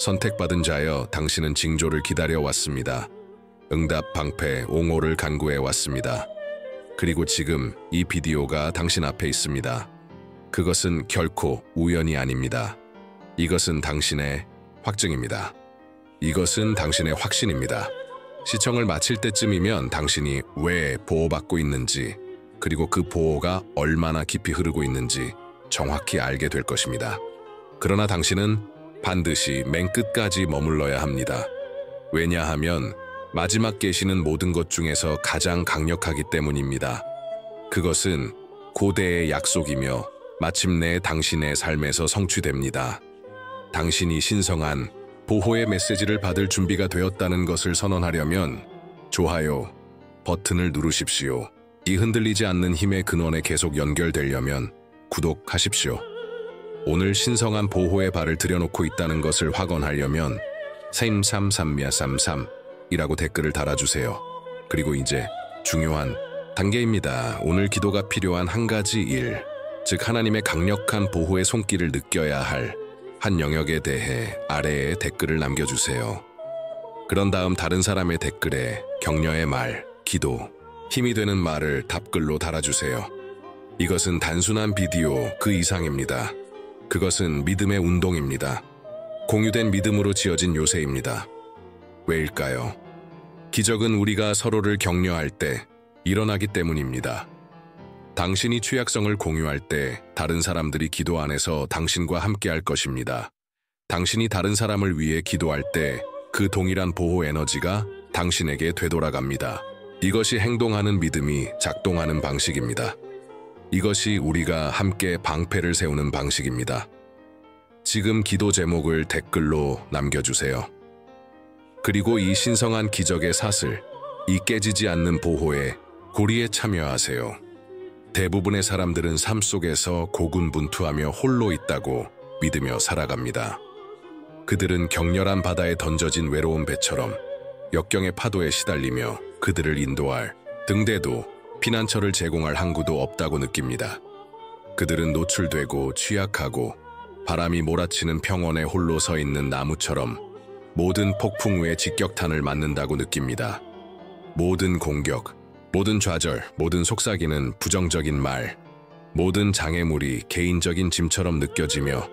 선택받은 자여, 당신은 징조를 기다려왔습니다. 응답, 방패, 옹호를 간구해왔습니다. 그리고 지금 이 비디오가 당신 앞에 있습니다. 그것은 결코 우연이 아닙니다. 이것은 당신의 확증입니다. 이것은 당신의 확신입니다. 시청을 마칠 때쯤이면 당신이 왜 보호받고 있는지, 그리고 그 보호가 얼마나 깊이 흐르고 있는지 정확히 알게 될 것입니다. 그러나 당신은 반드시 맨 끝까지 머물러야 합니다. 왜냐하면 마지막 계시는 모든 것 중에서 가장 강력하기 때문입니다. 그것은 고대의 약속이며 마침내 당신의 삶에서 성취됩니다. 당신이 신성한 보호의 메시지를 받을 준비가 되었다는 것을 선언하려면 좋아요 버튼을 누르십시오. 이 흔들리지 않는 힘의 근원에 계속 연결되려면 구독하십시오. 오늘 신성한 보호의 발을 들여놓고 있다는 것을 확언하려면 3333이라고 댓글을 달아주세요. 그리고 이제 중요한 단계입니다. 오늘 기도가 필요한 한 가지 일, 즉 하나님의 강력한 보호의 손길을 느껴야 할 한 영역에 대해 아래에 댓글을 남겨주세요. 그런 다음 다른 사람의 댓글에 격려의 말, 기도, 힘이 되는 말을 답글로 달아주세요. 이것은 단순한 비디오 그 이상입니다. 그것은 믿음의 운동입니다. 공유된 믿음으로 지어진 요새입니다. 왜일까요? 기적은 우리가 서로를 격려할 때 일어나기 때문입니다. 당신이 취약성을 공유할 때 다른 사람들이 기도 안에서 당신과 함께할 것입니다. 당신이 다른 사람을 위해 기도할 때 그 동일한 보호 에너지가 당신에게 되돌아갑니다. 이것이 행동하는 믿음이 작동하는 방식입니다. 이것이 우리가 함께 방패를 세우는 방식입니다. 지금 기도 제목을 댓글로 남겨주세요. 그리고 이 신성한 기적의 사슬, 이 깨지지 않는 보호의 고리에 참여하세요. 대부분의 사람들은 삶 속에서 고군분투하며 홀로 있다고 믿으며 살아갑니다. 그들은 격렬한 바다에 던져진 외로운 배처럼 역경의 파도에 시달리며 그들을 인도할 등대도 피난처를 제공할 항구도 없다고 느낍니다. 그들은 노출되고 취약하고 바람이 몰아치는 평원에 홀로 서 있는 나무처럼 모든 폭풍 후에 직격탄을 맞는다고 느낍니다. 모든 공격, 모든 좌절, 모든 속삭이는 부정적인 말, 모든 장애물이 개인적인 짐처럼 느껴지며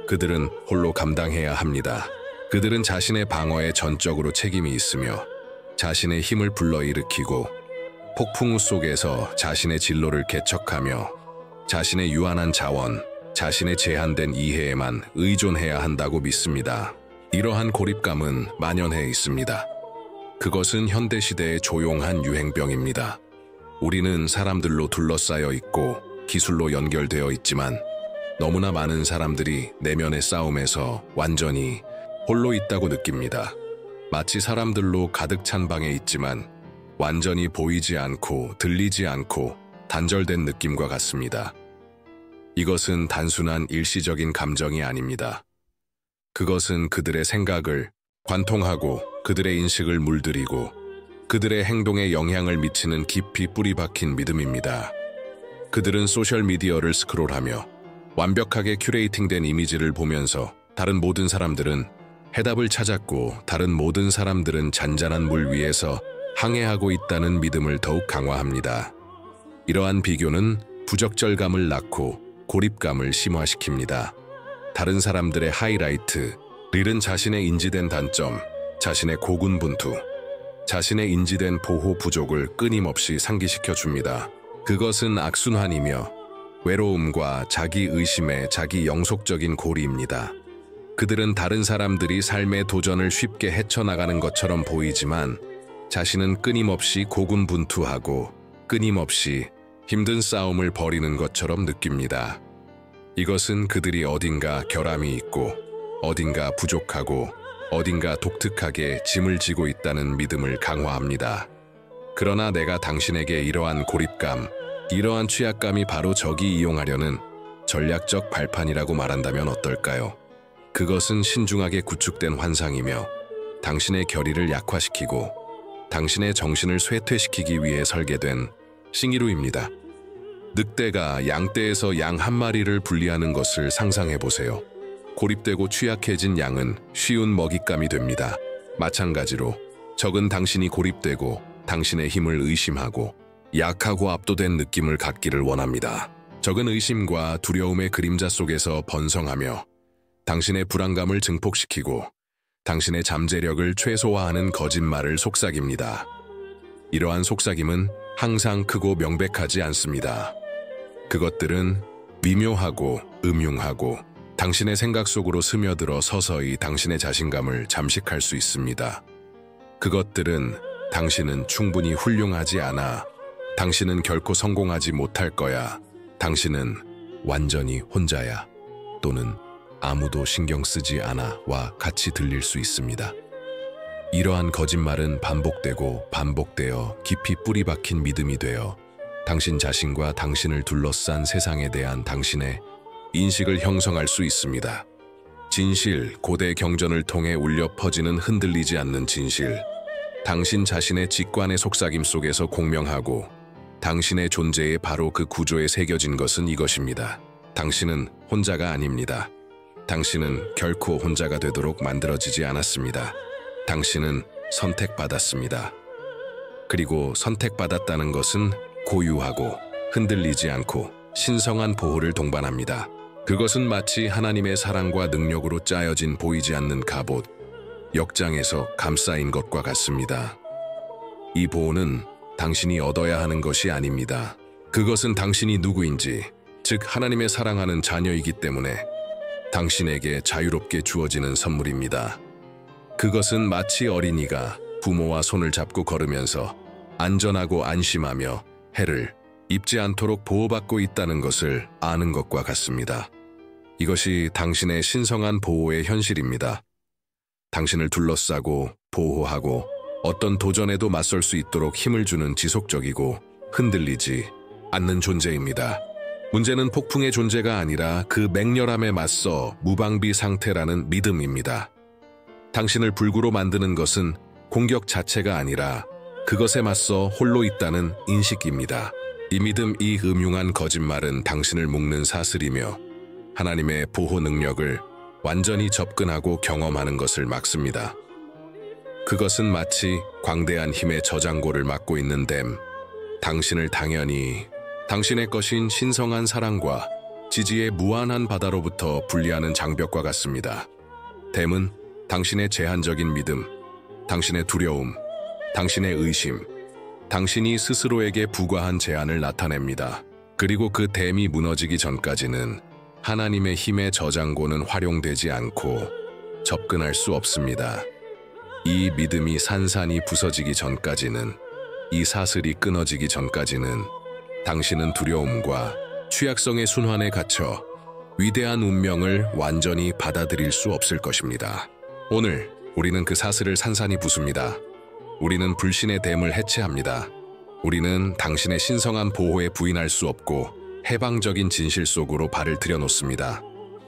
그들은 홀로 감당해야 합니다. 그들은 자신의 방어에 전적으로 책임이 있으며 자신의 힘을 불러일으키고 폭풍우 속에서 자신의 진로를 개척하며 자신의 유한한 자원, 자신의 제한된 이해에만 의존해야 한다고 믿습니다. 이러한 고립감은 만연해 있습니다. 그것은 현대시대의 조용한 유행병입니다. 우리는 사람들로 둘러싸여 있고 기술로 연결되어 있지만 너무나 많은 사람들이 내면의 싸움에서 완전히 홀로 있다고 느낍니다. 마치 사람들로 가득 찬 방에 있지만 완전히 보이지 않고 들리지 않고 단절된 느낌과 같습니다. 이것은 단순한 일시적인 감정이 아닙니다. 그것은 그들의 생각을 관통하고 그들의 인식을 물들이고 그들의 행동에 영향을 미치는 깊이 뿌리 박힌 믿음입니다. 그들은 소셜미디어를 스크롤하며 완벽하게 큐레이팅된 이미지를 보면서 다른 모든 사람들은 해답을 찾았고 다른 모든 사람들은 잔잔한 물 위에서 항해하고 있다는 믿음을 더욱 강화합니다. 이러한 비교는 부적절감을 낳고 고립감을 심화시킵니다. 다른 사람들의 하이라이트, 릴은 자신의 인지된 단점, 자신의 고군분투, 자신의 인지된 보호 부족을 끊임없이 상기시켜줍니다. 그것은 악순환이며 외로움과 자기의심의 자기 영속적인 고리입니다. 그들은 다른 사람들이 삶의 도전을 쉽게 헤쳐나가는 것처럼 보이지만 자신은 끊임없이 고군분투하고 끊임없이 힘든 싸움을 벌이는 것처럼 느낍니다. 이것은 그들이 어딘가 결함이 있고 어딘가 부족하고 어딘가 독특하게 짐을 지고 있다는 믿음을 강화합니다. 그러나 내가 당신에게 이러한 고립감, 이러한 취약감이 바로 적이 이용하려는 전략적 발판이라고 말한다면 어떨까요? 그것은 신중하게 구축된 환상이며 당신의 결의를 약화시키고 당신의 정신을 쇠퇴시키기 위해 설계된 싱이루입니다. 늑대가 양떼에서 양 한 마리를 분리하는 것을 상상해 보세요. 고립되고 취약해진 양은 쉬운 먹잇감이 됩니다. 마찬가지로 적은 당신이 고립되고 당신의 힘을 의심하고 약하고 압도된 느낌을 갖기를 원합니다. 적은 의심과 두려움의 그림자 속에서 번성하며 당신의 불안감을 증폭시키고 당신의 잠재력을 최소화하는 거짓말을 속삭입니다. 이러한 속삭임은 항상 크고 명백하지 않습니다. 그것들은 미묘하고 음흉하고 당신의 생각 속으로 스며들어 서서히 당신의 자신감을 잠식할 수 있습니다. 그것들은 당신은 충분히 훌륭하지 않아, 당신은 결코 성공하지 못할 거야, 당신은 완전히 혼자야, 또는 아무도 신경 쓰지 않아와 같이 들릴 수 있습니다. 이러한 거짓말은 반복되고 반복되어 깊이 뿌리 박힌 믿음이 되어 당신 자신과 당신을 둘러싼 세상에 대한 당신의 인식을 형성할 수 있습니다. 진실, 고대 경전을 통해 울려 퍼지는 흔들리지 않는 진실, 당신 자신의 직관의 속삭임 속에서 공명하고 당신의 존재에 바로 그 구조에 새겨진 것은 이것입니다. 당신은 혼자가 아닙니다. 당신은 결코 혼자가 되도록 만들어지지 않았습니다. 당신은 선택받았습니다. 그리고 선택받았다는 것은 고유하고 흔들리지 않고 신성한 보호를 동반합니다. 그것은 마치 하나님의 사랑과 능력으로 짜여진 보이지 않는 갑옷, 역장에서 감싸인 것과 같습니다. 이 보호는 당신이 얻어야 하는 것이 아닙니다. 그것은 당신이 누구인지, 즉 하나님의 사랑하는 자녀이기 때문에 당신에게 자유롭게 주어지는 선물입니다. 그것은 마치 어린이가 부모와 손을 잡고 걸으면서 안전하고 안심하며 해를 입지 않도록 보호받고 있다는 것을 아는 것과 같습니다. 이것이 당신의 신성한 보호의 현실입니다. 당신을 둘러싸고 보호하고 어떤 도전에도 맞설 수 있도록 힘을 주는 지속적이고 흔들리지 않는 존재입니다. 문제는 폭풍의 존재가 아니라 그 맹렬함에 맞서 무방비 상태라는 믿음입니다. 당신을 불구로 만드는 것은 공격 자체가 아니라 그것에 맞서 홀로 있다는 인식입니다. 이 믿음, 이 음흉한 거짓말은 당신을 묶는 사슬이며 하나님의 보호 능력을 완전히 접근하고 경험하는 것을 막습니다. 그것은 마치 광대한 힘의 저장고를 막고 있는 댐, 당신을 당연히 당신의 것인 신성한 사랑과 지지의 무한한 바다로부터 분리하는 장벽과 같습니다. 댐은 당신의 제한적인 믿음, 당신의 두려움, 당신의 의심, 당신이 스스로에게 부과한 제한을 나타냅니다. 그리고 그 댐이 무너지기 전까지는 하나님의 힘의 저장고는 활용되지 않고 접근할 수 없습니다. 이 믿음이 산산이 부서지기 전까지는, 이 사슬이 끊어지기 전까지는 당신은 두려움과 취약성의 순환에 갇혀 위대한 운명을 완전히 받아들일 수 없을 것입니다. 오늘 우리는 그 사슬을 산산이 부숩니다. 우리는 불신의 댐을 해체합니다. 우리는 당신의 신성한 보호에 부인할 수 없고 해방적인 진실 속으로 발을 들여놓습니다.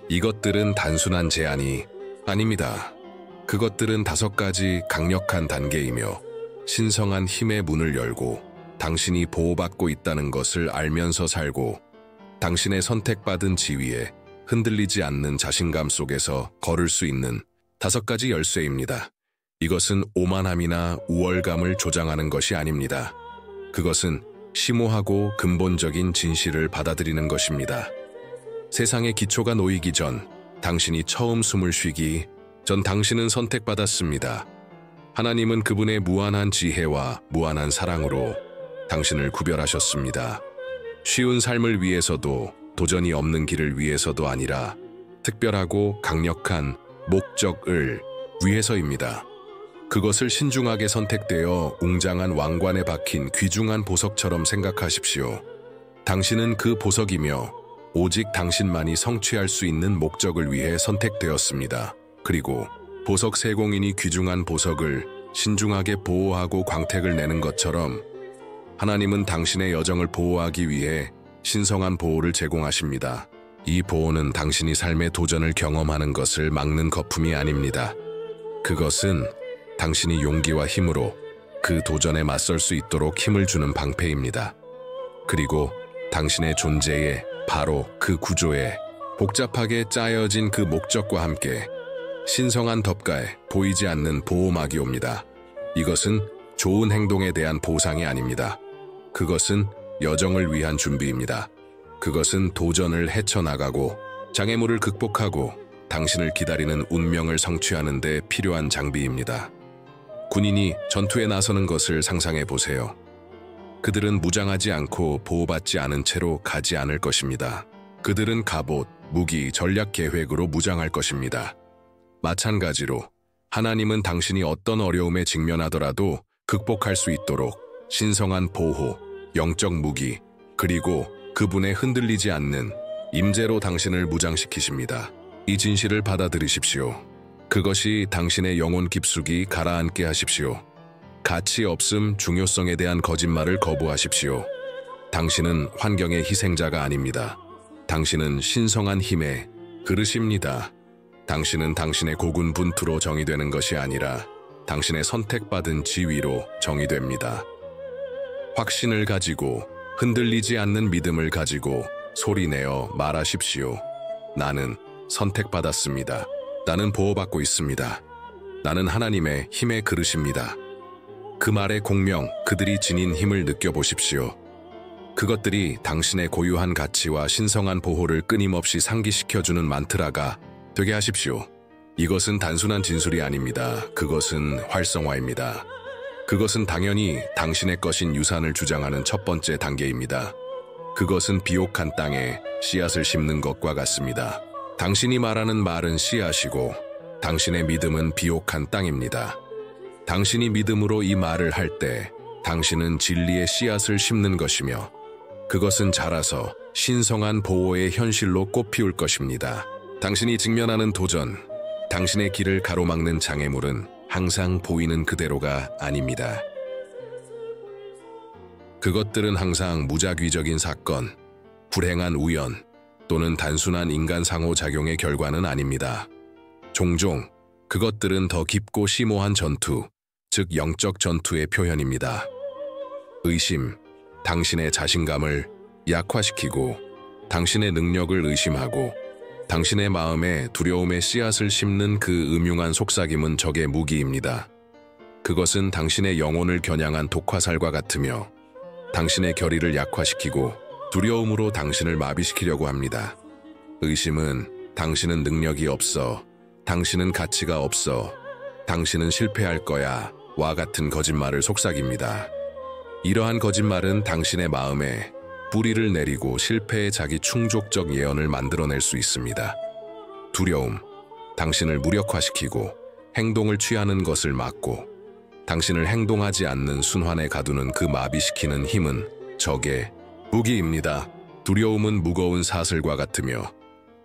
이것들은 단순한 제안이 아닙니다. 그것들은 5가지 강력한 단계이며 신성한 힘의 문을 열고 당신이 보호받고 있다는 것을 알면서 살고 당신의 선택받은 지위에 흔들리지 않는 자신감 속에서 걸을 수 있는 5가지 열쇠입니다. 이것은 오만함이나 우월감을 조장하는 것이 아닙니다. 그것은 심오하고 근본적인 진실을 받아들이는 것입니다. 세상의 기초가 놓이기 전, 당신이 처음 숨을 쉬기 전 당신은 선택받았습니다. 하나님은 그분의 무한한 지혜와 무한한 사랑으로 당신을 구별하셨습니다. 쉬운 삶을 위해서도 도전이 없는 길을 위해서도 아니라 특별하고 강력한 목적을 위해서입니다. 그것을 신중하게 선택되어 웅장한 왕관에 박힌 귀중한 보석처럼 생각하십시오. 당신은 그 보석이며 오직 당신만이 성취할 수 있는 목적을 위해 선택되었습니다. 그리고 보석 세공인이 귀중한 보석을 신중하게 보호하고 광택을 내는 것처럼 하나님은 당신의 여정을 보호하기 위해 신성한 보호를 제공하십니다. 이 보호는 당신이 삶의 도전을 경험하는 것을 막는 거품이 아닙니다. 그것은 당신이 용기와 힘으로 그 도전에 맞설 수 있도록 힘을 주는 방패입니다. 그리고 당신의 존재에, 바로 그 구조에, 복잡하게 짜여진 그 목적과 함께 신성한 덮가에 보이지 않는 보호막이 옵니다. 이것은 좋은 행동에 대한 보상이 아닙니다. 그것은 여정을 위한 준비입니다. 그것은 도전을 헤쳐나가고 장애물을 극복하고 당신을 기다리는 운명을 성취하는 데 필요한 장비입니다. 군인이 전투에 나서는 것을 상상해 보세요. 그들은 무장하지 않고 보호받지 않은 채로 가지 않을 것입니다. 그들은 갑옷, 무기, 전략 계획으로 무장할 것입니다. 마찬가지로 하나님은 당신이 어떤 어려움에 직면하더라도 극복할 수 있도록 신성한 보호, 영적 무기, 그리고 그분의 흔들리지 않는 임재로 당신을 무장시키십니다. 이 진실을 받아들이십시오. 그것이 당신의 영혼 깊숙이 가라앉게 하십시오. 가치 없음, 중요성에 대한 거짓말을 거부하십시오. 당신은 환경의 희생자가 아닙니다. 당신은 신성한 힘의 그릇입니다. 당신은 당신의 고군 분투로 정의되는 것이 아니라 당신의 선택받은 지위로 정의됩니다. 확신을 가지고, 흔들리지 않는 믿음을 가지고 소리내어 말하십시오. 나는 선택받았습니다. 나는 보호받고 있습니다. 나는 하나님의 힘의 그릇입니다. 그 말의 공명, 그들이 지닌 힘을 느껴보십시오. 그것들이 당신의 고유한 가치와 신성한 보호를 끊임없이 상기시켜주는 만트라가 되게 하십시오. 이것은 단순한 진술이 아닙니다. 그것은 활성화입니다. 그것은 당연히 당신의 것인 유산을 주장하는 첫 번째 단계입니다. 그것은 비옥한 땅에 씨앗을 심는 것과 같습니다. 당신이 말하는 말은 씨앗이고 당신의 믿음은 비옥한 땅입니다. 당신이 믿음으로 이 말을 할 때 당신은 진리의 씨앗을 심는 것이며 그것은 자라서 신성한 보호의 현실로 꽃피울 것입니다. 당신이 직면하는 도전, 당신의 길을 가로막는 장애물은 항상 보이는 그대로가 아닙니다. 그것들은 항상 무작위적인 사건, 불행한 우연 또는 단순한 인간 상호작용의 결과는 아닙니다. 종종 그것들은 더 깊고 심오한 전투, 즉 영적 전투의 표현입니다. 의심, 당신의 자신감을 약화시키고 당신의 능력을 의심하고 당신의 마음에 두려움의 씨앗을 심는 그 음흉한 속삭임은 적의 무기입니다. 그것은 당신의 영혼을 겨냥한 독화살과 같으며 당신의 결의를 약화시키고 두려움으로 당신을 마비시키려고 합니다. 의심은 당신은 능력이 없어, 당신은 가치가 없어, 당신은 실패할 거야 와 같은 거짓말을 속삭입니다. 이러한 거짓말은 당신의 마음에 뿌리를 내리고 실패의 자기 충족적 예언을 만들어낼 수 있습니다. 두려움, 당신을 무력화시키고 행동을 취하는 것을 막고 당신을 행동하지 않는 순환에 가두는 그 마비시키는 힘은 적의 무기입니다. 두려움은 무거운 사슬과 같으며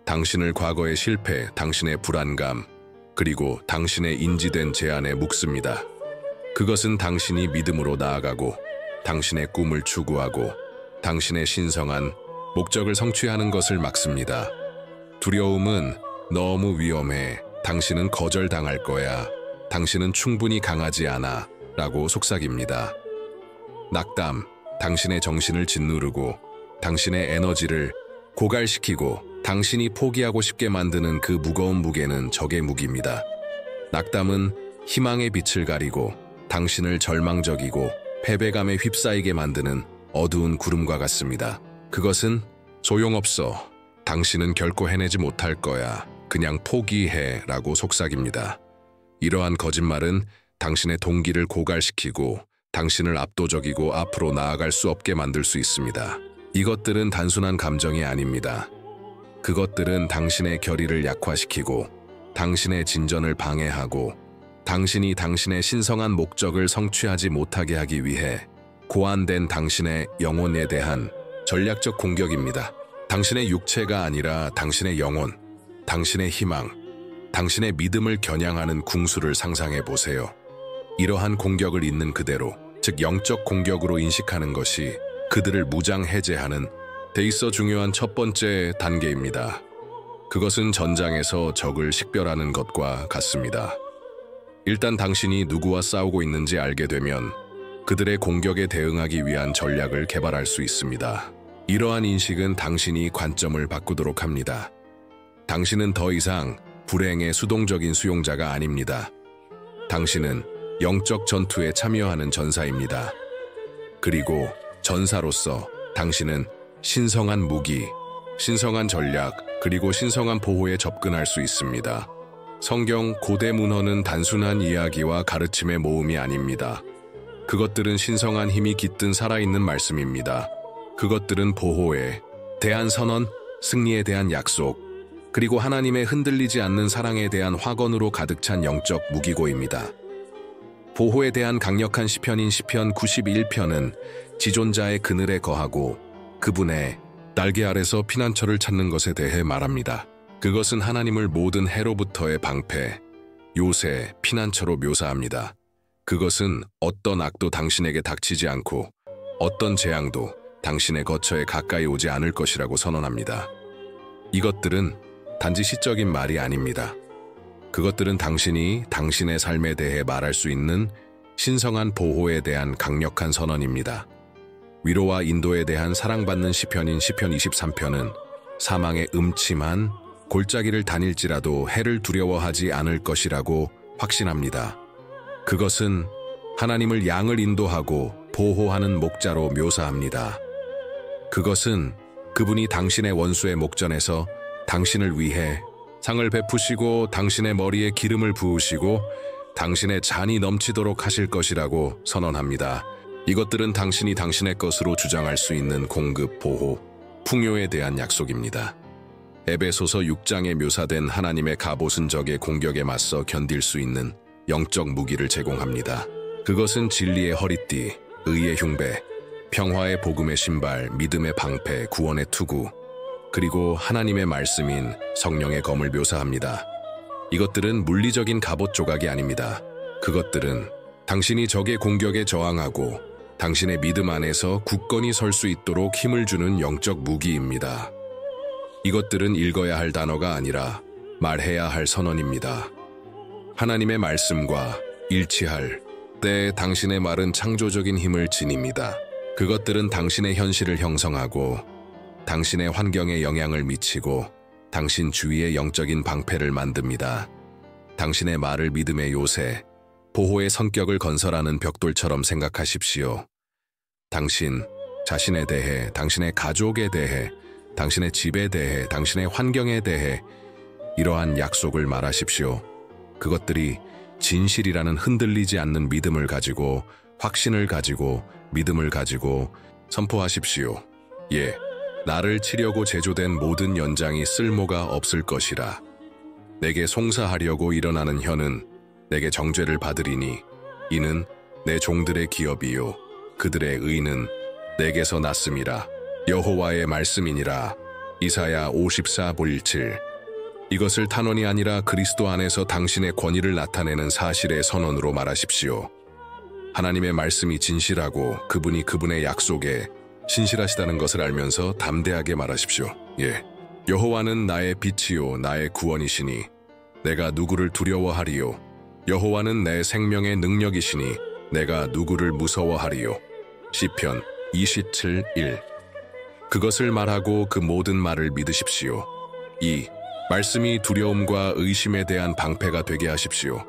당신을 과거의 실패, 당신의 불안감, 그리고 당신의 인지된 제한에 묶습니다. 그것은 당신이 믿음으로 나아가고 당신의 꿈을 추구하고 당신의 신성한 목적을 성취하는 것을 막습니다. 두려움은 너무 위험해, 당신은 거절당할 거야, 당신은 충분히 강하지 않아 라고 속삭입니다. 낙담, 당신의 정신을 짓누르고 당신의 에너지를 고갈시키고 당신이 포기하고 싶게 만드는 그 무거운 무게는 적의 무기입니다. 낙담은 희망의 빛을 가리고 당신을 절망적이고 패배감에 휩싸이게 만드는 어두운 구름과 같습니다. 그것은 소용없어, 당신은 결코 해내지 못할 거야, 그냥 포기해 라고 속삭입니다. 이러한 거짓말은 당신의 동기를 고갈시키고 당신을 압도적이고 앞으로 나아갈 수 없게 만들 수 있습니다. 이것들은 단순한 감정이 아닙니다. 그것들은 당신의 결의를 약화시키고 당신의 진전을 방해하고 당신이 당신의 신성한 목적을 성취하지 못하게 하기 위해 고안된 당신의 영혼에 대한 전략적 공격입니다. 당신의 육체가 아니라 당신의 영혼, 당신의 희망, 당신의 믿음을 겨냥하는 궁수를 상상해 보세요. 이러한 공격을 있는 그대로, 즉 영적 공격으로 인식하는 것이 그들을 무장 해제하는 데 있어 중요한 첫 번째 단계입니다. 그것은 전장에서 적을 식별하는 것과 같습니다. 일단 당신이 누구와 싸우고 있는지 알게 되면 그들의 공격에 대응하기 위한 전략을 개발할 수 있습니다. 이러한 인식은 당신이 관점을 바꾸도록 합니다. 당신은 더 이상 불행의 수동적인 수용자가 아닙니다. 당신은 영적 전투에 참여하는 전사입니다. 그리고 전사로서 당신은 신성한 무기, 신성한 전략, 그리고 신성한 보호에 접근할 수 있습니다. 성경 고대 문헌은 단순한 이야기와 가르침의 모음이 아닙니다. 그것들은 신성한 힘이 깃든 살아있는 말씀입니다. 그것들은 보호에 대한 선언, 승리에 대한 약속, 그리고 하나님의 흔들리지 않는 사랑에 대한 확언으로 가득 찬 영적 무기고입니다. 보호에 대한 강력한 시편인 시편 91편은 지존자의 그늘에 거하고 그분의 날개 아래서 피난처를 찾는 것에 대해 말합니다. 그것은 하나님을 모든 해로부터의 방패, 요새, 피난처로 묘사합니다. 그것은 어떤 악도 당신에게 닥치지 않고 어떤 재앙도 당신의 거처에 가까이 오지 않을 것이라고 선언합니다. 이것들은 단지 시적인 말이 아닙니다. 그것들은 당신이 당신의 삶에 대해 말할 수 있는 신성한 보호에 대한 강력한 선언입니다. 위로와 인도에 대한 사랑받는 시편인 시편 23편은 사망의 음침한 골짜기를 다닐지라도 해를 두려워하지 않을 것이라고 확신합니다. 그것은 하나님을 양을 인도하고 보호하는 목자로 묘사합니다. 그것은 그분이 당신의 원수의 목전에서 당신을 위해 상을 베푸시고 당신의 머리에 기름을 부으시고 당신의 잔이 넘치도록 하실 것이라고 선언합니다. 이것들은 당신이 당신의 것으로 주장할 수 있는 공급, 보호, 풍요에 대한 약속입니다. 에베소서 6장에 묘사된 하나님의 갑옷은 적의 공격에 맞서 견딜 수 있는 영적 무기를 제공합니다. 그것은 진리의 허리띠, 의의 흉배, 평화의 복음의 신발, 믿음의 방패, 구원의 투구, 그리고 하나님의 말씀인 성령의 검을 묘사합니다. 이것들은 물리적인 갑옷 조각이 아닙니다. 그것들은 당신이 적의 공격에 저항하고 당신의 믿음 안에서 굳건히 설 수 있도록 힘을 주는 영적 무기입니다. 이것들은 읽어야 할 단어가 아니라 말해야 할 선언입니다. 하나님의 말씀과 일치할 때 당신의 말은 창조적인 힘을 지닙니다. 그것들은 당신의 현실을 형성하고 당신의 환경에 영향을 미치고 당신 주위의 영적인 방패를 만듭니다. 당신의 말을 믿음의 요새, 보호의 성격을 건설하는 벽돌처럼 생각하십시오. 당신 자신에 대해, 당신의 가족에 대해, 당신의 집에 대해, 당신의 환경에 대해 이러한 약속을 말하십시오. 그것들이 진실이라는 흔들리지 않는 믿음을 가지고, 확신을 가지고, 믿음을 가지고 선포하십시오. 예, 나를 치려고 제조된 모든 연장이 쓸모가 없을 것이라. 내게 송사하려고 일어나는 혀는 내게 정죄를 받으리니 이는 내 종들의 기업이요 그들의 의는 내게서 났음이라. 여호와의 말씀이니라. 이사야 54:17. 이것을 탄원이 아니라 그리스도 안에서 당신의 권위를 나타내는 사실의 선언으로 말하십시오. 하나님의 말씀이 진실하고 그분이 그분의 약속에 신실하시다는 것을 알면서 담대하게 말하십시오. 예, 여호와는 나의 빛이요 나의 구원이시니 내가 누구를 두려워하리요. 여호와는 내 생명의 능력이시니 내가 누구를 무서워하리요. 시편 27:1. 그것을 말하고 그 모든 말을 믿으십시오. 2. 말씀이 두려움과 의심에 대한 방패가 되게 하십시오.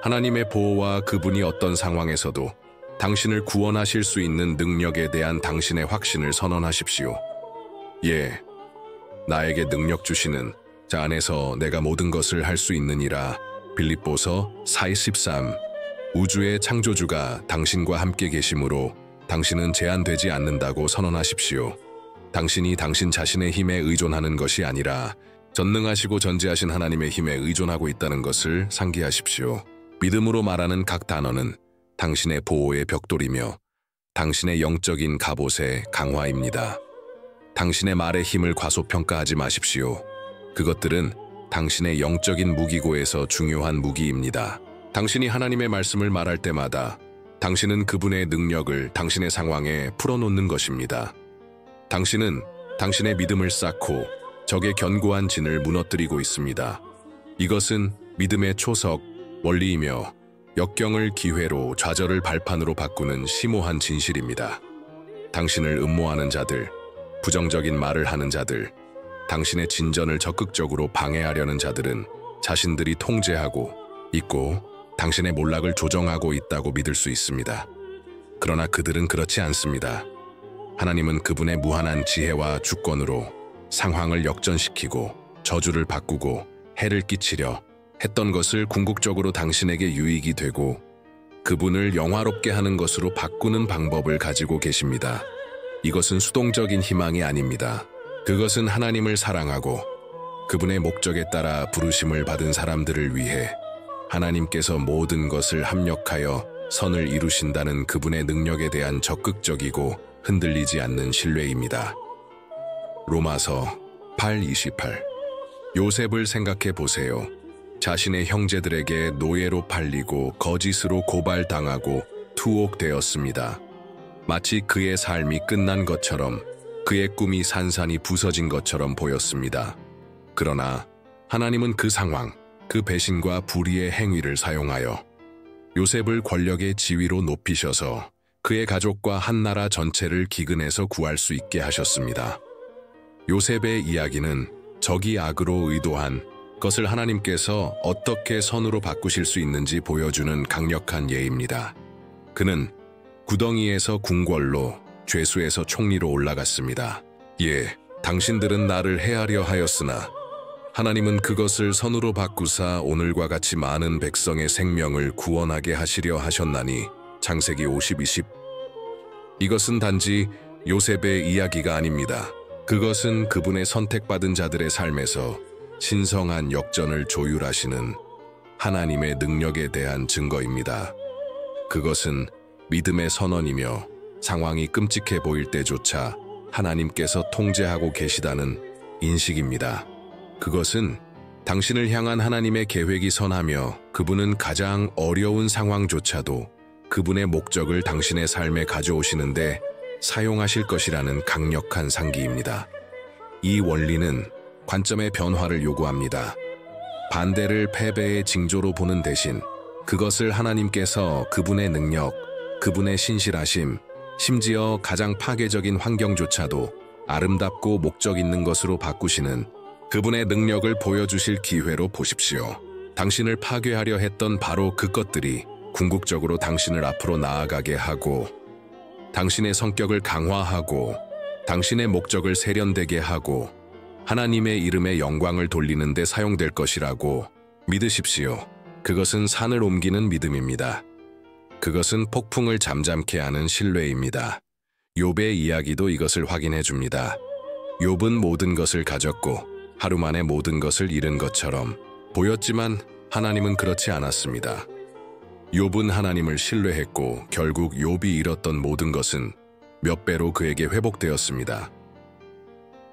하나님의 보호와 그분이 어떤 상황에서도 당신을 구원하실 수 있는 능력에 대한 당신의 확신을 선언하십시오. 예, 나에게 능력 주시는 자 안에서 내가 모든 것을 할 수 있느니라. 빌립보서 4:13. 우주의 창조주가 당신과 함께 계심으로 당신은 제한되지 않는다고 선언하십시오. 당신이 당신 자신의 힘에 의존하는 것이 아니라 전능하시고 전지하신 하나님의 힘에 의존하고 있다는 것을 상기하십시오. 믿음으로 말하는 각 단어는 당신의 보호의 벽돌이며 당신의 영적인 갑옷의 강화입니다. 당신의 말의 힘을 과소평가하지 마십시오. 그것들은 당신의 영적인 무기고에서 중요한 무기입니다. 당신이 하나님의 말씀을 말할 때마다 당신은 그분의 능력을 당신의 상황에 풀어놓는 것입니다. 당신은 당신의 믿음을 쌓고 적의 견고한 진을 무너뜨리고 있습니다. 이것은 믿음의 초석, 원리이며 역경을 기회로 좌절을 발판으로 바꾸는 심오한 진실입니다. 당신을 음모하는 자들, 부정적인 말을 하는 자들, 당신의 진전을 적극적으로 방해하려는 자들은 자신들이 통제하고 있고 당신의 몰락을 조정하고 있다고 믿을 수 있습니다. 그러나 그들은 그렇지 않습니다. 하나님은 그분의 무한한 지혜와 주권으로 상황을 역전시키고 저주를 바꾸고 해를 끼치려 했던 것을 궁극적으로 당신에게 유익이 되고 그분을 영화롭게 하는 것으로 바꾸는 방법을 가지고 계십니다. 이것은 수동적인 희망이 아닙니다. 그것은 하나님을 사랑하고 그분의 목적에 따라 부르심을 받은 사람들을 위해 하나님께서 모든 것을 합력하여 선을 이루신다는 그분의 능력에 대한 적극적이고 흔들리지 않는 신뢰입니다. 로마서 8:28 요셉을 생각해 보세요. 자신의 형제들에게 노예로 팔리고 거짓으로 고발당하고 투옥되었습니다. 마치 그의 삶이 끝난 것처럼 그의 꿈이 산산이 부서진 것처럼 보였습니다. 그러나 하나님은 그 상황, 그 배신과 불의의 행위를 사용하여 요셉을 권력의 지위로 높이셔서 그의 가족과 한 나라 전체를 기근에서 구할 수 있게 하셨습니다. 요셉의 이야기는 적이 악으로 의도한 것을 하나님께서 어떻게 선으로 바꾸실 수 있는지 보여주는 강력한 예입니다. 그는 구덩이에서 궁궐로, 죄수에서 총리로 올라갔습니다. 예, 당신들은 나를 해하려 하였으나 하나님은 그것을 선으로 바꾸사 오늘과 같이 많은 백성의 생명을 구원하게 하시려 하셨나니 창세기 50:20 이것은 단지 요셉의 이야기가 아닙니다. 그것은 그분의 선택받은 자들의 삶에서 신성한 역전을 조율하시는 하나님의 능력에 대한 증거입니다. 그것은 믿음의 선언이며 상황이 끔찍해 보일 때조차 하나님께서 통제하고 계시다는 인식입니다. 그것은 당신을 향한 하나님의 계획이 선하며 그분은 가장 어려운 상황조차도 그분의 목적을 당신의 삶에 가져오시는데 사용하실 것이라는 강력한 상기입니다. 이 원리는 관점의 변화를 요구합니다. 반대를 패배의 징조로 보는 대신 그것을 하나님께서 그분의 능력, 그분의 신실하심, 심지어 가장 파괴적인 환경조차도 아름답고 목적 있는 것으로 바꾸시는 그분의 능력을 보여주실 기회로 보십시오. 당신을 파괴하려 했던 바로 그 것들이 궁극적으로 당신을 앞으로 나아가게 하고 당신의 성격을 강화하고 당신의 목적을 세련되게 하고 하나님의 이름에 영광을 돌리는 데 사용될 것이라고 믿으십시오. 그것은 산을 옮기는 믿음입니다. 그것은 폭풍을 잠잠케 하는 신뢰입니다. 욥의 이야기도 이것을 확인해 줍니다. 욥은 모든 것을 가졌고 하루 만에 모든 것을 잃은 것처럼 보였지만 하나님은 그렇지 않았습니다. 욥은 하나님을 신뢰했고 결국 욥이 잃었던 모든 것은 몇 배로 그에게 회복되었습니다.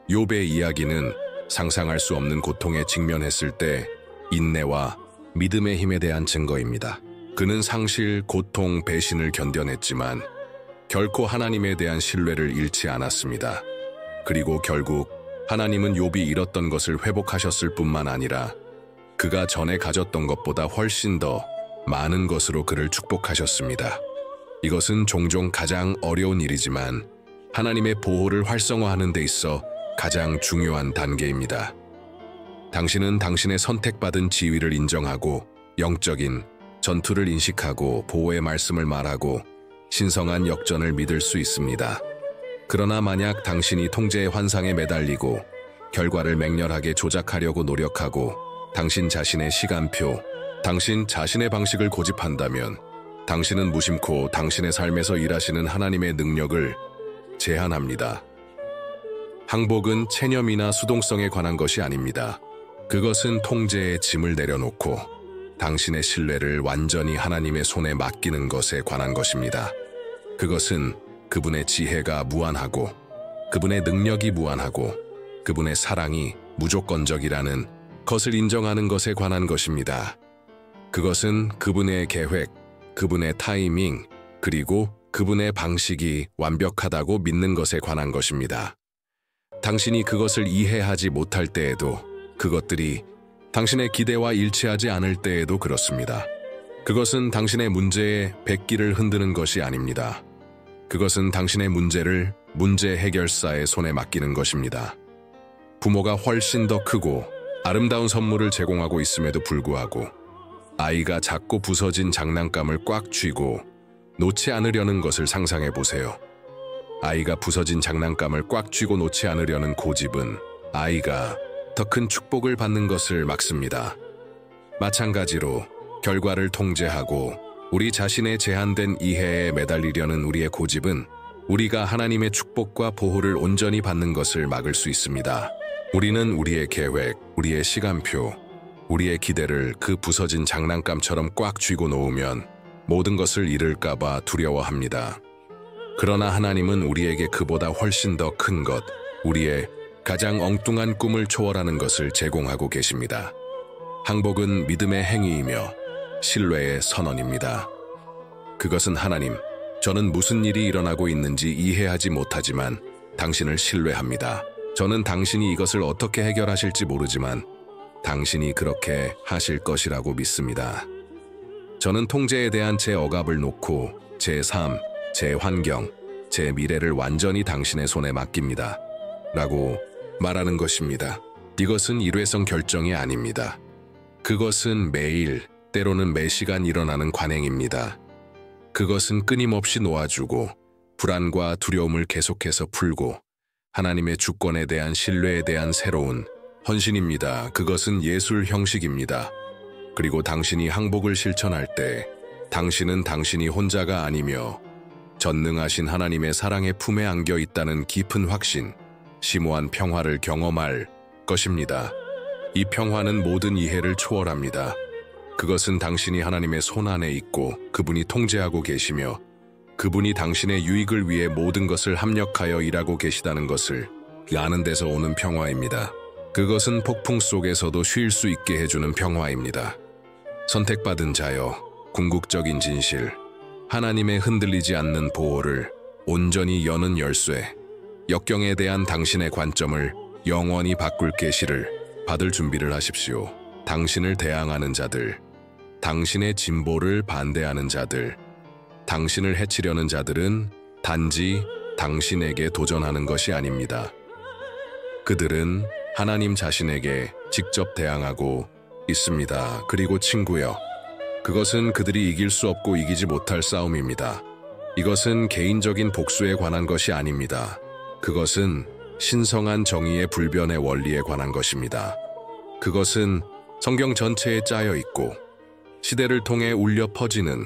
욥의 이야기는 상상할 수 없는 고통에 직면했을 때 인내와 믿음의 힘에 대한 증거입니다. 그는 상실, 고통, 배신을 견뎌냈지만 결코 하나님에 대한 신뢰를 잃지 않았습니다. 그리고 결국 하나님은 욥이 잃었던 것을 회복하셨을 뿐만 아니라 그가 전에 가졌던 것보다 훨씬 더 많은 것으로 그를 축복하셨습니다. 이것은 종종 가장 어려운 일이지만 하나님의 보호를 활성화하는 데 있어 가장 중요한 단계입니다. 당신은 당신의 선택받은 지위를 인정하고 영적인 전투를 인식하고 보호의 말씀을 말하고 신성한 역전을 믿을 수 있습니다. 그러나 만약 당신이 통제의 환상에 매달리고 결과를 맹렬하게 조작하려고 노력하고 당신 자신의 시간표, 당신 자신의 방식을 고집한다면 당신은 무심코 당신의 삶에서 일하시는 하나님의 능력을 제한합니다. 항복은 체념이나 수동성에 관한 것이 아닙니다. 그것은 통제의 짐을 내려놓고 당신의 신뢰를 완전히 하나님의 손에 맡기는 것에 관한 것입니다. 그것은 그분의 지혜가 무한하고 그분의 능력이 무한하고 그분의 사랑이 무조건적이라는 것을 인정하는 것에 관한 것입니다. 그것은 그분의 계획, 그분의 타이밍, 그리고 그분의 방식이 완벽하다고 믿는 것에 관한 것입니다. 당신이 그것을 이해하지 못할 때에도 그것들이 당신의 기대와 일치하지 않을 때에도 그렇습니다. 그것은 당신의 문제의 백기를 흔드는 것이 아닙니다. 그것은 당신의 문제를 문제 해결사의 손에 맡기는 것입니다. 부모가 훨씬 더 크고 아름다운 선물을 제공하고 있음에도 불구하고 아이가 작고 부서진 장난감을 꽉 쥐고 놓지 않으려는 것을 상상해 보세요. 아이가 부서진 장난감을 꽉 쥐고 놓지 않으려는 고집은 아이가 더 큰 축복을 받는 것을 막습니다. 마찬가지로 결과를 통제하고 우리 자신의 제한된 이해에 매달리려는 우리의 고집은 우리가 하나님의 축복과 보호를 온전히 받는 것을 막을 수 있습니다. 우리는 우리의 계획, 우리의 시간표, 우리의 기대를 그 부서진 장난감처럼 꽉 쥐고 놓으면 모든 것을 잃을까봐 두려워합니다. 그러나 하나님은 우리에게 그보다 훨씬 더 큰 것, 우리의 가장 엉뚱한 꿈을 초월하는 것을 제공하고 계십니다. 항복은 믿음의 행위이며 신뢰의 선언입니다. 그것은 하나님, 저는 무슨 일이 일어나고 있는지 이해하지 못하지만 당신을 신뢰합니다. 저는 당신이 이것을 어떻게 해결하실지 모르지만 당신이 그렇게 하실 것이라고 믿습니다. 저는 통제에 대한 제 억압을 놓고 제 삶, 제 환경, 제 미래를 완전히 당신의 손에 맡깁니다. 라고 말하는 것입니다. 이것은 일회성 결정이 아닙니다. 그것은 매일, 때로는 매시간 일어나는 관행입니다. 그것은 끊임없이 놓아주고 불안과 두려움을 계속해서 풀고 하나님의 주권에 대한 신뢰에 대한 새로운 헌신입니다. 그것은 예술 형식입니다. 그리고 당신이 항복을 실천할 때 당신은 당신이 혼자가 아니며 전능하신 하나님의 사랑의 품에 안겨 있다는 깊은 확신, 심오한 평화를 경험할 것입니다. 이 평화는 모든 이해를 초월합니다. 그것은 당신이 하나님의 손 안에 있고 그분이 통제하고 계시며 그분이 당신의 유익을 위해 모든 것을 합력하여 일하고 계시다는 것을 아는 데서 오는 평화입니다. 그것은 폭풍 속에서도 쉴 수 있게 해주는 평화입니다. 선택받은 자여, 궁극적인 진실, 하나님의 흔들리지 않는 보호를 온전히 여는 열쇠, 역경에 대한 당신의 관점을 영원히 바꿀 계시를 받을 준비를 하십시오. 당신을 대항하는 자들, 당신의 진보를 반대하는 자들, 당신을 해치려는 자들은 단지 당신에게 도전하는 것이 아닙니다. 그들은 하나님 자신에게 직접 대항하고 있습니다. 그리고 친구여, 그것은 그들이 이길 수 없고 이기지 못할 싸움입니다. 이것은 개인적인 복수에 관한 것이 아닙니다. 그것은 신성한 정의의 불변의 원리에 관한 것입니다. 그것은 성경 전체에 짜여 있고 시대를 통해 울려 퍼지는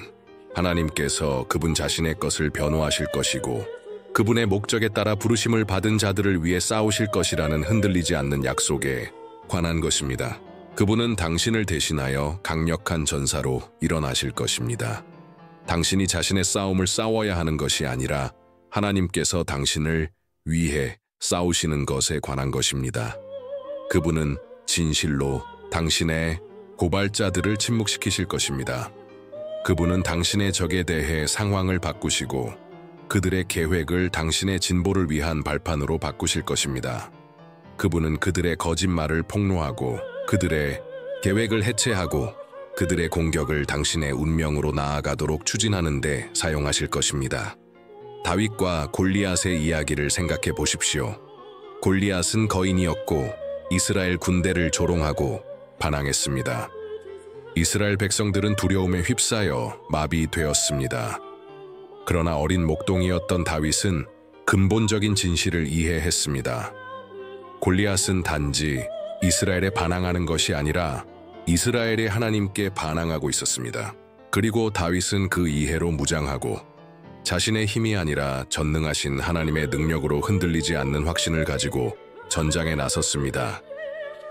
하나님께서 그분 자신의 것을 변호하실 것이고 그분의 목적에 따라 부르심을 받은 자들을 위해 싸우실 것이라는 흔들리지 않는 약속에 관한 것입니다. 그분은 당신을 대신하여 강력한 전사로 일어나실 것입니다. 당신이 자신의 싸움을 싸워야 하는 것이 아니라 하나님께서 당신을 위해 싸우시는 것에 관한 것입니다. 그분은 진실로 당신의 고발자들을 침묵시키실 것입니다. 그분은 당신의 적에 대해 상황을 바꾸시고 그들의 계획을 당신의 진보를 위한 발판으로 바꾸실 것입니다. 그분은 그들의 거짓말을 폭로하고 그들의 계획을 해체하고 그들의 공격을 당신의 운명으로 나아가도록 추진하는 데 사용하실 것입니다. 다윗과 골리앗의 이야기를 생각해 보십시오. 골리앗은 거인이었고 이스라엘 군대를 조롱하고 반항했습니다. 이스라엘 백성들은 두려움에 휩싸여 마비되었습니다. 그러나 어린 목동이었던 다윗은 근본적인 진실을 이해했습니다. 골리앗은 단지 이스라엘에 반항하는 것이 아니라 이스라엘의 하나님께 반항하고 있었습니다. 그리고 다윗은 그 이해로 무장하고 자신의 힘이 아니라 전능하신 하나님의 능력으로 흔들리지 않는 확신을 가지고 전장에 나섰습니다.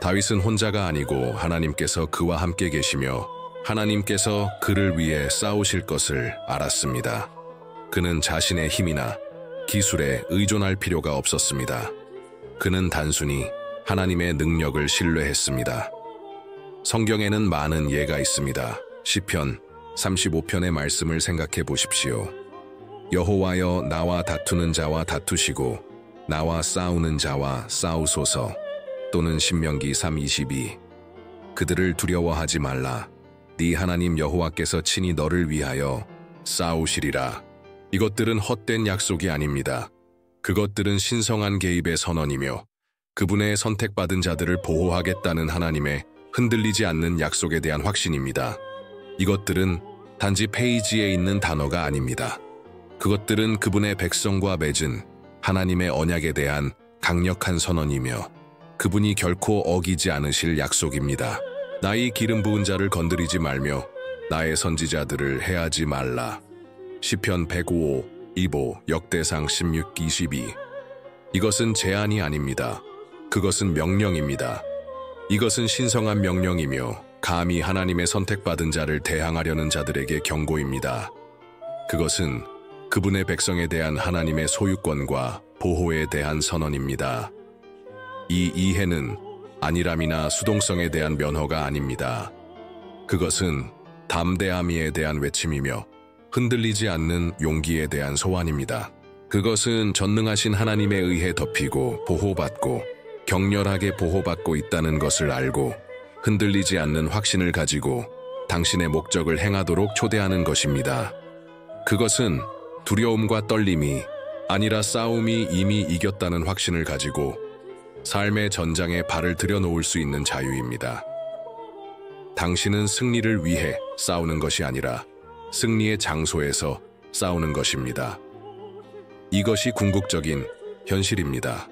다윗은 혼자가 아니고 하나님께서 그와 함께 계시며 하나님께서 그를 위해 싸우실 것을 알았습니다. 그는 자신의 힘이나 기술에 의존할 필요가 없었습니다. 그는 단순히 하나님의 능력을 신뢰했습니다. 성경에는 많은 예가 있습니다. 시편 35편의 말씀을 생각해 보십시오. 여호와여, 나와 다투는 자와 다투시고 나와 싸우는 자와 싸우소서. 또는 신명기 3:22 그들을 두려워하지 말라. 네 하나님 여호와께서 친히 너를 위하여 싸우시리라. 이것들은 헛된 약속이 아닙니다. 그것들은 신성한 개입의 선언이며 그분의 선택받은 자들을 보호하겠다는 하나님의 흔들리지 않는 약속에 대한 확신입니다. 이것들은 단지 페이지에 있는 단어가 아닙니다. 그것들은 그분의 백성과 맺은 하나님의 언약에 대한 강력한 선언이며 그분이 결코 어기지 않으실 약속입니다. 나의 기름 부은 자를 건드리지 말며 나의 선지자들을 해하지 말라. 시편 105, 2보, 역대상 16, 22. 이것은 제안이 아닙니다. 그것은 명령입니다. 이것은 신성한 명령이며 감히 하나님의 선택받은 자를 대항하려는 자들에게 경고입니다. 그것은 그분의 백성에 대한 하나님의 소유권과 보호에 대한 선언입니다. 이 이해는 안일함이나 수동성에 대한 면허가 아닙니다. 그것은 담대함에 대한 외침이며 흔들리지 않는 용기에 대한 소환입니다. 그것은 전능하신 하나님에 의해 덮이고 보호받고 격렬하게 보호받고 있다는 것을 알고 흔들리지 않는 확신을 가지고 당신의 목적을 행하도록 초대하는 것입니다. 그것은 두려움과 떨림이 아니라 싸움이 이미 이겼다는 확신을 가지고 삶의 전장에 발을 들여놓을 수 있는 자유입니다. 당신은 승리를 위해 싸우는 것이 아니라 승리의 장소에서 싸우는 것입니다. 이것이 궁극적인 현실입니다.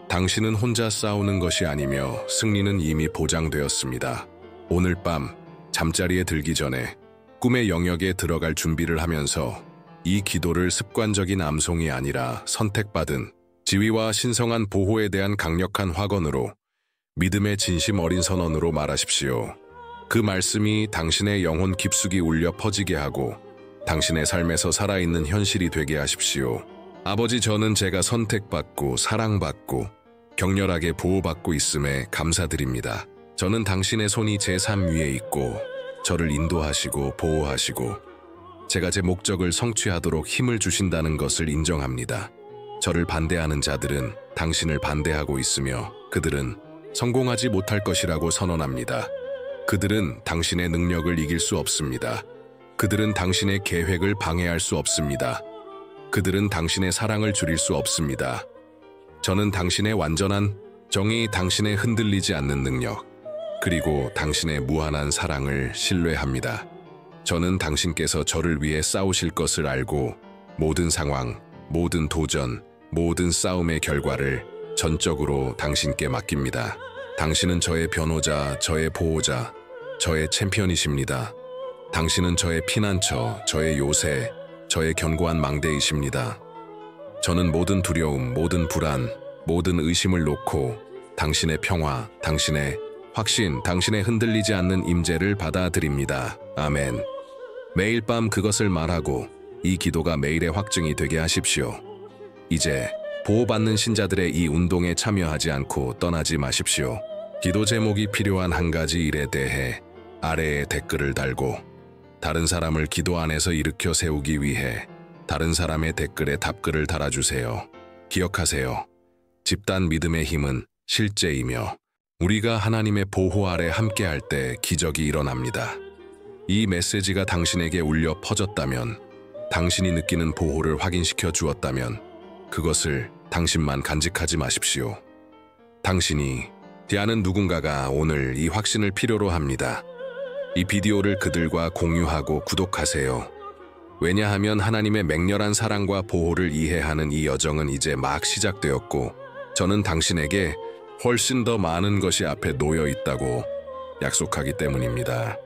당신은 혼자 싸우는 것이 아니며 승리는 이미 보장되었습니다. 오늘 밤 잠자리에 들기 전에 꿈의 영역에 들어갈 준비를 하면서 이 기도를 습관적인 암송이 아니라 선택받은 지위와 신성한 보호에 대한 강력한 확언으로 믿음의 진심 어린 선언으로 말하십시오. 그 말씀이 당신의 영혼 깊숙이 울려 퍼지게 하고 당신의 삶에서 살아있는 현실이 되게 하십시오. 아버지, 저는 제가 선택받고 사랑받고 격렬하게 보호받고 있음에 감사드립니다. 저는 당신의 손이 제 삶 위에 있고 저를 인도하시고 보호하시고 제가 제 목적을 성취하도록 힘을 주신다는 것을 인정합니다. 저를 반대하는 자들은 당신을 반대하고 있으며 그들은 성공하지 못할 것이라고 선언합니다. 그들은 당신의 능력을 이길 수 없습니다. 그들은 당신의 계획을 방해할 수 없습니다. 그들은 당신의 사랑을 줄일 수 없습니다. 저는 당신의 완전한 정의, 당신의 흔들리지 않는 능력, 그리고 당신의 무한한 사랑을 신뢰합니다. 저는 당신께서 저를 위해 싸우실 것을 알고 모든 상황, 모든 도전, 모든 싸움의 결과를 전적으로 당신께 맡깁니다. 당신은 저의 변호자, 저의 보호자, 저의 챔피언이십니다. 당신은 저의 피난처, 저의 요새, 저의 견고한 망대이십니다. 저는 모든 두려움, 모든 불안, 모든 의심을 놓고 당신의 평화, 당신의 확신, 당신의 흔들리지 않는 임재를 받아들입니다. 아멘. 매일 밤 그것을 말하고 이 기도가 매일의 확증이 되게 하십시오. 이제 보호받는 신자들의 이 운동에 참여하지 않고 떠나지 마십시오. 기도 제목이 필요한 한 가지 일에 대해 아래에 댓글을 달고 다른 사람을 기도 안에서 일으켜 세우기 위해 다른 사람의 댓글에 답글을 달아주세요. 기억하세요. 집단 믿음의 힘은 실제이며 우리가 하나님의 보호 아래 함께할 때 기적이 일어납니다. 이 메시지가 당신에게 울려 퍼졌다면, 당신이 느끼는 보호를 확인시켜 주었다면 그것을 당신만 간직하지 마십시오. 당신이 대하는 누군가가 오늘 이 확신을 필요로 합니다. 이 비디오를 그들과 공유하고 구독하세요. 왜냐하면 하나님의 맹렬한 사랑과 보호를 이해하는 이 여정은 이제 막 시작되었고 저는 당신에게 훨씬 더 많은 것이 앞에 놓여 있다고 약속하기 때문입니다.